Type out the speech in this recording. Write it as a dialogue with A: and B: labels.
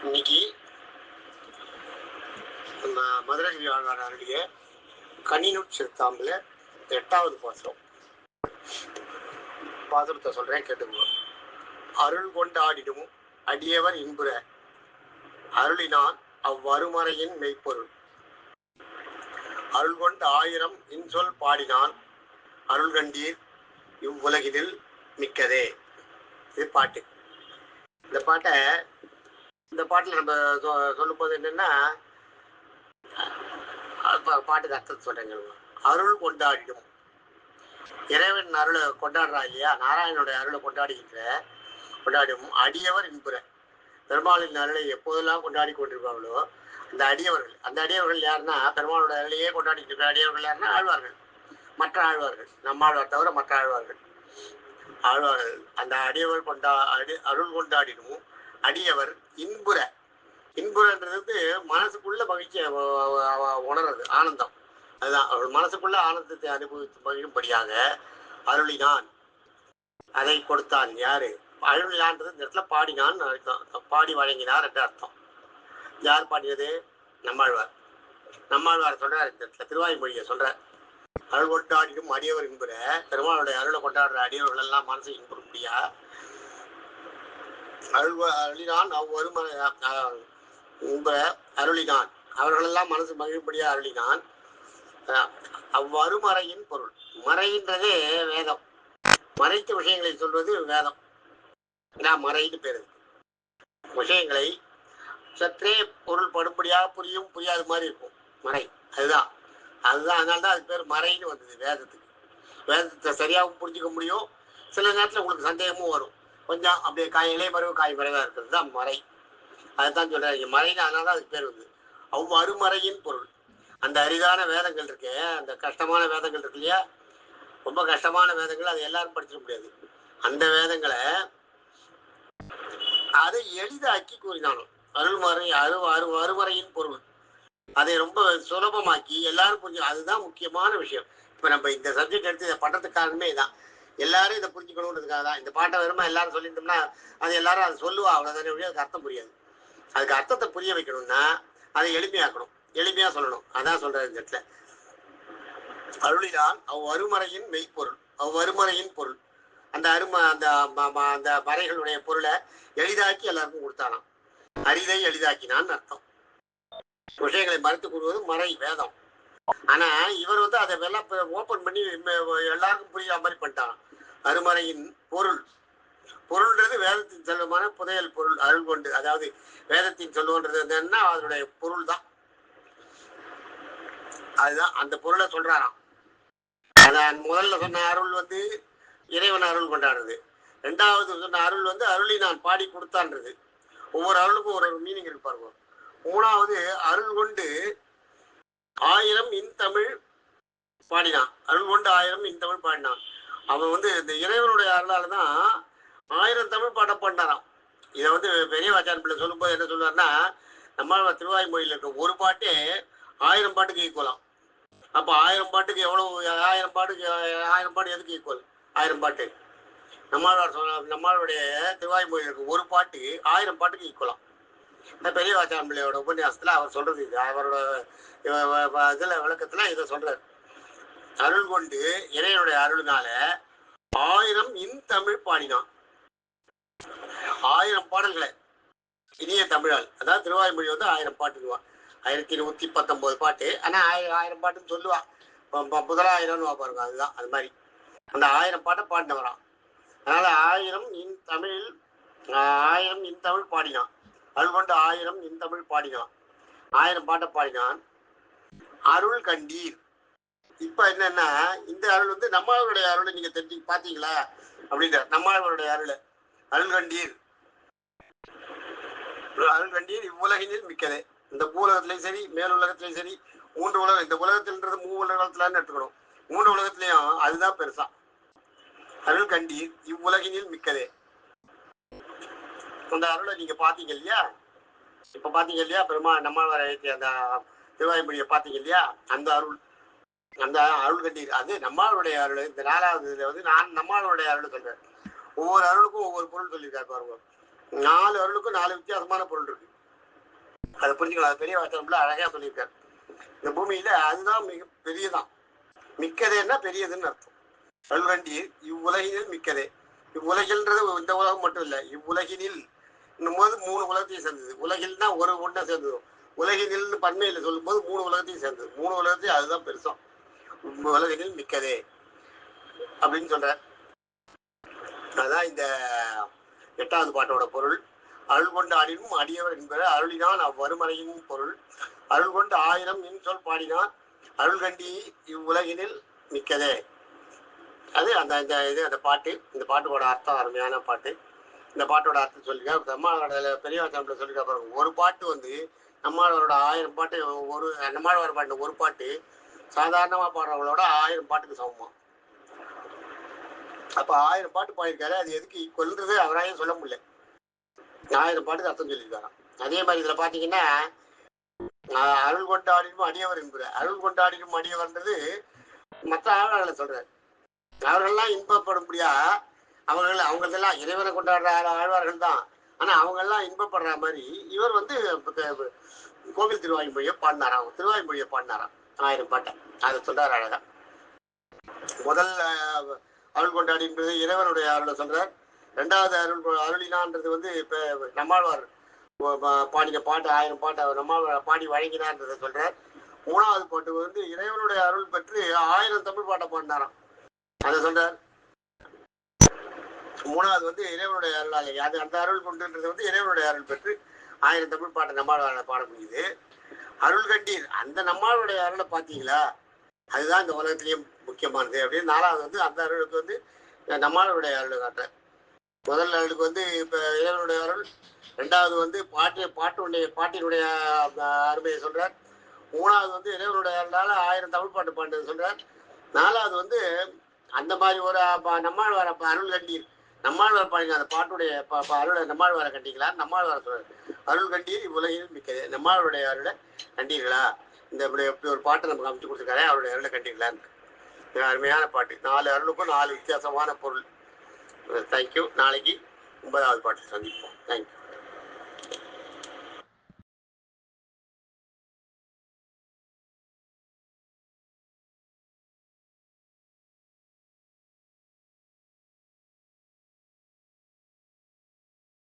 A: இன்னைக்கு நம்ம மதுரகிரி ஆழ்வார் அருளிய கனிநூற் சிறுத்தாம்புல 8வது பாசுரத்தை சொல்றேன், கேட்டுக்கோ. அருள் கொண்டாடிடும் அடியவர் இன்புற அருளினான் அவ்வருமறையின் மெய்ப்பொருள். அருள் கொண்ட 1000 இன்சொல் பாடினான் அருள் கண்டீர் இவ்வுலகினில் மிக்கதே. இது பாட்டு. இந்த பாட்டில் நம்ம சொல்லும் போது என்னன்னா, பாட்டுக்கு அர்த்தத்தை சொல்றேங்க. அருள் கொண்டாடிடும், இறைவன் அருளை கொண்டாடுறா இல்லையா, நாராயணனுடைய அருளை கொண்டாடிடும் அடியவர் இன்புற. பெருமாளின் அருளை எப்போதெல்லாம் கொண்டாடி கொண்டிருப்பாங்களோ அந்த அடியவர்கள் யாருன்னா, பெருமாளோட அருளையே கொண்டாடிட்டு இருக்கிற அடியவர்கள் யாருன்னா ஆழ்வார்கள், மற்ற ஆழ்வார்கள், நம்மாழ்வார் தவிர மற்ற ஆழ்வார்கள். அந்த அடியவர் அருள் கொண்டாடிடும் அடியவர் இன்புறன்றது மனசுக்குள்ள மகிழ்ச்சியை உணர்றது, ஆனந்தம். அதுதான் அவர்கள் மனசுக்குள்ள ஆனந்தத்தை அனுபவித்து மகிழும்படியாக அருளினான், அதை கொடுத்தான். யாரு அருளினான்றது இந்த இடத்துல பாடினான் அர்த்தம், பாடி வழங்கினார் என்ற அர்த்தம். யார் பாடியது? நம்மாழ்வார் சொல்றார் இந்த இடத்துல, திருவாய்மொழியை சொல்றார். அருள் கொண்டாடிடும் அடியவர் இன்புற, பெருமாளுடைய அருளை கொண்டாடுற அடியவர்கள் எல்லாம் மனசு இன்புறும்படியா அருளினான் அவ்வருமறை அருளினான், அவர்களெல்லாம் மனசு மகிழ்படியா அருளினான் அவ்வருமறையின் பொருள். மறைன்றதே வேதம், மறைத்த விஷயங்களை சொல்வது வேதம். மறைன்னு பேரு. விஷயங்களை சற்றே பொருள் படும்படியாக புரியும், புரியாத மாதிரி இருக்கும் மறை. அதுதான் அதனால்தான் அது பேர் மறைன்னு வந்தது வேதத்துக்கு. வேதத்தை சரியாகவும் புரிஞ்சுக்க முடியும், சில நேரத்தில் உங்களுக்கு சந்தேகமும் வரும். கொஞ்சம் அப்படியே இலை மறைவு காய் மறைவா இருக்கிறது தான் மறை. அதுதான் சொல்றாங்க மறைன்னு, அதனால அதுக்கு பேர் வந்து அவ்வருமறையின் பொருள். அந்த அரிதான வேதங்கள் இருக்கு, அந்த கஷ்டமான வேதங்கள் இருக்கு இல்லையா, ரொம்ப கஷ்டமான வேதங்கள், அது எல்லாரும் படிச்சிட முடியாது. அந்த வேதங்களை அதை எளிதாக்கி கூறினானோ அருமறையின் பொருள். அதை ரொம்ப சுலபமாக்கி எல்லாரும் புரிஞ்சு, அதுதான் முக்கியமான விஷயம். இப்ப நம்ம இந்த சப்ஜெக்ட் எடுத்து இதை பண்றதுக்கு காரணமே தான், எல்லாரும் இதை புரிஞ்சுக்கணுன்றதுக்காக தான். இந்த பாட்டை வருமா எல்லாரும் சொல்லிட்டோம்னா அது எல்லாரும் அதை சொல்லுவா, அவ்வளவுதானே, அதுக்கு அர்த்தம் புரியாது. அதுக்கு அர்த்தத்தை புரிய வைக்கணும்னா அதை எளிமையாக்கணும், எளிமையா சொல்லணும். அதான் சொல்றாரு இந்த இடத்துல. அருளிதான் அவ்வருமறையின் மெய்ப்பொருள், அவ்வருமறையின் பொருள். அந்த அந்த மறைகளுடைய பொருளை எளிதாக்கி எல்லாருக்கும் கொடுத்தானாம். அரிதை எளிதாக்கினான்னு அர்த்தம். விஷயங்களை மறைத்து கூறுவது மறை வேதம். ஆனா இவர் வந்து அதை எல்லாம் ஓபன் பண்ணி எல்லாருக்கும் புரியாத மாதிரி பண்ணிட்டான். அருமறையின் பொருள்ன்றது வேதத்தின் செல்வமான புதையல் பொருள். அருள் கொண்டு, அதாவது வேதத்தின் செல்வன்றது என்னன்னா அதனுடைய பொருள் தான். அதுதான் அந்த பொருளை சொல்றாராம். அதான் முதல்ல சொன்ன அருள் வந்து இறைவன் அருள் கொண்டாடுறது. 2வது சொன்ன அருள் வந்து அருளி நான் பாடி கொடுத்தான்றது. ஒவ்வொரு அருளுக்கும் ஒரு மீனிங் இருக்கு பாருங்க. 3வது அருள் கொண்டு 1000 இன்தமிழ் பாடினான். அருள் கொண்டு 1000 இன்தமிழ் பாடினான். அவன் வந்து இந்த இறைவனுடைய அருளால தான் 1000 தமிழ் பாட்ட பண்ணாராம். இதை வந்து பெரிய வாச்சான் பிள்ளை சொல்லும் போது என்ன சொல்லுவாருன்னா, நம்ம திருவாய்மொழியில் இருக்க ஒரு பாட்டே 1000 பாட்டுக்கு ஈக்குவலாம். அப்போ 1000 பாட்டுக்கு எவ்வளவு? 1000 பாட்டு எதுக்கு ஈக்குவல்? 1000 பாட்டு. நம்மளுடைய திருவாய்மொழியில் இருக்க ஒரு பாட்டு 1000 பாட்டுக்கு ஈக்குவலாம். இந்த பெரிய வாச்சான் பிள்ளையோட உபன்யாசத்துல அவர் சொல்றது இது. அவரோட இதுல விளக்கத்துல இதை சொல்றாரு. அருள் கொண்டு இறைவனுடைய அருள்னால 1000 இன்தமிழ் பாடினான். 1000 பாடல்களை இனிய தமிழால், அதாவது திருவாய்மொழி வந்து 1000 பாட்டுக்குவான். 1119 பாட்டு. ஆனா 1000 பாட்டுன்னு சொல்லுவா, முதலாயிரம்னு பாருங்க. அதுதான் அது மாதிரி அந்த 1000 பாட்டை பாடினவரான். அதனால 1000 இன்தமிழ் 1000 இன்தமிழ் பாடினான். அருள் கொண்டு 1000 இன்தமிழ் பாடினான். 1000 பாட்டை பாடினான். அருள் கண்டீர். இப்ப என்னன்னா, இந்த அருள் வந்து நம்மளுடைய அருளை நீங்க தெரிஞ்சு பாத்தீங்களா அப்படின்ற, நம்மளுடைய அருள் கண்டீர் இவ்வுலகினில் மிக்கதே. இந்த பூலகத்திலையும் சரி மேலுலகத்திலையும் சரி, 3 உலகம். இந்த உலகத்தில்ன்றது 3 உலகத்துலன்னு எடுத்துக்கணும். 3 உலகத்திலையும் அதுதான் பெருசா. அருள் கண்டீர் இவ்வுலகினில் மிக்கதே. அந்த அருளை நீங்க பாத்தீங்க இல்லையா, இப்ப பாத்தீங்க இல்லையா, பெருமா நம்மாழ்வார் அந்த திருவாய்மொழியை பாத்தீங்க இல்லையா, அந்த அருள் கண்டீர் அது நம்மளுடைய அருள். இந்த 4வது இதுல வந்து நான் நம்மளுடைய அருள் சொல்றேன். ஒவ்வொரு அருளுக்கும் ஒவ்வொரு பொருள் சொல்லியிருக்காரு பாருங்க. 4 அருளுக்கும் 4 வித்தியாசமான பொருள் இருக்கு. அதை புரிஞ்சுக்கலாம். அது பெரிய வார்த்தை அழகா சொல்லியிருக்காரு. இந்த பூமியில அதுதான் மிக பெரியதான். மிக்கதேன்னா பெரியதுன்னு அர்த்தம். அருள்கண்டீர் இவ்வுலகினில் மிக்கதே. இவ்வுலகில்ன்றது இந்த உலகம் மட்டும் இல்லை, இவ்வுலகினில் போது 3 உலகத்தையும் சேர்ந்தது. உலகில்னா ஒரு ஒன்றை சேர்ந்தது. உலகினில்னு பன்மையில சொல்லும் போது 3 உலகத்தையும் சேர்ந்தது. 3 உலகத்தையும் அதுதான் பெருசம். உலகினில் மிக்கதே அப்படின்னு சொல்ற. அதுதான் இந்த 8வது பாட்டோட பொருள். அருள் கொண்டு ஆடினும் அடியவர் என்பது அருளினான் அவ்வருமறையின் பொருள். அருள் கொண்டு 1000 இன்சொல் பாடினான் அருள் கண்டி இவ்வுலகினில் மிக்கதே. அது அந்த அந்த பாட்டு. இந்த பாட்டோட அர்த்தம் அருமையான பாட்டு. இந்த பாட்டோட அர்த்தம் சொல்லியிருக்கா நம்மளோட பெரிய வாசகம்ல சொல்லியிருக்கா பாருங்க. ஒரு பாட்டு வந்து நம்மளோட 1000 பாட்டு, ஒரு நம்மளோட பாட்டு ஒரு பாட்டு சாதாரணமா பாடுறவங்களோட 1000 பாட்டுக்கு சமமா. அப்ப 1000 பாட்டு பாடியிருக்காரு. அது எதுக்கு ஈக்குவல்ன்றது அவராயும் சொல்ல முடியல. 1000 பாட்டுக்கு அர்த்தம் சொல்லியிருக்காராம். அதே மாதிரி இதுல பாத்தீங்கன்னா அருள் கொண்டாடினும் அடியவர் என்கிற அருள் கொண்டாடினும் அடியவர்ன்றது மற்ற ஆழ்வார்களை சொல்றாரு. அவர்கள்லாம் இன்பப்படும்படியா அவங்களெல்லாம் இறைவனை கொண்டாடுற ஆழ்வார்கள் தான். ஆனா அவங்க எல்லாம் இன்பப்படுற மாதிரி இவர் வந்து கோவில் திருவாய்மொழியை பாடினாராம். திருவாய்மொழியை பாடினாராம் 1000 பாட்டை. அதை சொல்றாரு அழகா. முதல் அருள் கொண்டாடின்றது இறைவனுடைய அருளை சொல்றார். 2வது அருளினான்றது வந்து இப்ப நம்மாழ்வார் பாடின பாட்டு 1000 பாட்டை நம்மாழ்வார் பாடி வழங்கினான்றதை சொல்றார். 3வது பாட்டு வந்து இறைவனுடைய அருள் பெற்று 1000 தமிழ் பாட்டை பாடினாராம். அதை சொல்றார். 3வது வந்து இறைவனுடைய அருளாலே அது அந்த அருள் கொண்டுன்றது வந்து இறைவனுடைய அருள் பெற்று 1000 தமிழ் பாட்டை நம்மாழ்வாரால் பாட முடியுது. அருள் கண்டீர் அந்த நம்மாளுடைய அருளை பார்த்தீங்களா, அதுதான் இந்த உலகத்திலேயே முக்கியமானது அப்படின்னு. 4வது வந்து அந்த அருளுக்கு வந்து நம்மளுடைய அருள் காட்டுற. முதல் அருளுக்கு வந்து இப்ப இறைவனுடைய அருள். 2வது வந்து பாட்டினுடைய அருமையை சொல்றார். 3வது வந்து இறைவனுடைய அருளால 1000 தமிழ் பாட்டு பாண்டது சொல்றார். 4வது வந்து அந்த மாதிரி ஒரு நம்மாழ்வார அருள் கண்டீர், நம்மாழ்வார் பாடின அந்த பாட்டுடைய அருளை நம்மாழ்வாரை கண்டீங்களா, நம்மாழ்வார சொல்றாரு. அருள் கண்டீர் இவ்வுலகில் மிக்கது. நம்மாழ்வாருடைய அருளை கண்டீர்களா, இந்த இப்படி ஒரு பாட்டை நமக்கு அமைச்சு கொடுத்துருக்காரு, அவருடைய அருளை கண்டீங்களான்னு. அருமையான பாட்டு. 4 அருளுக்கும் 4 வித்தியாசமான பொருள். தேங்க்யூ. நாளைக்கு 9வது பாட்டு சந்திப்போம். தேங்க்யூ.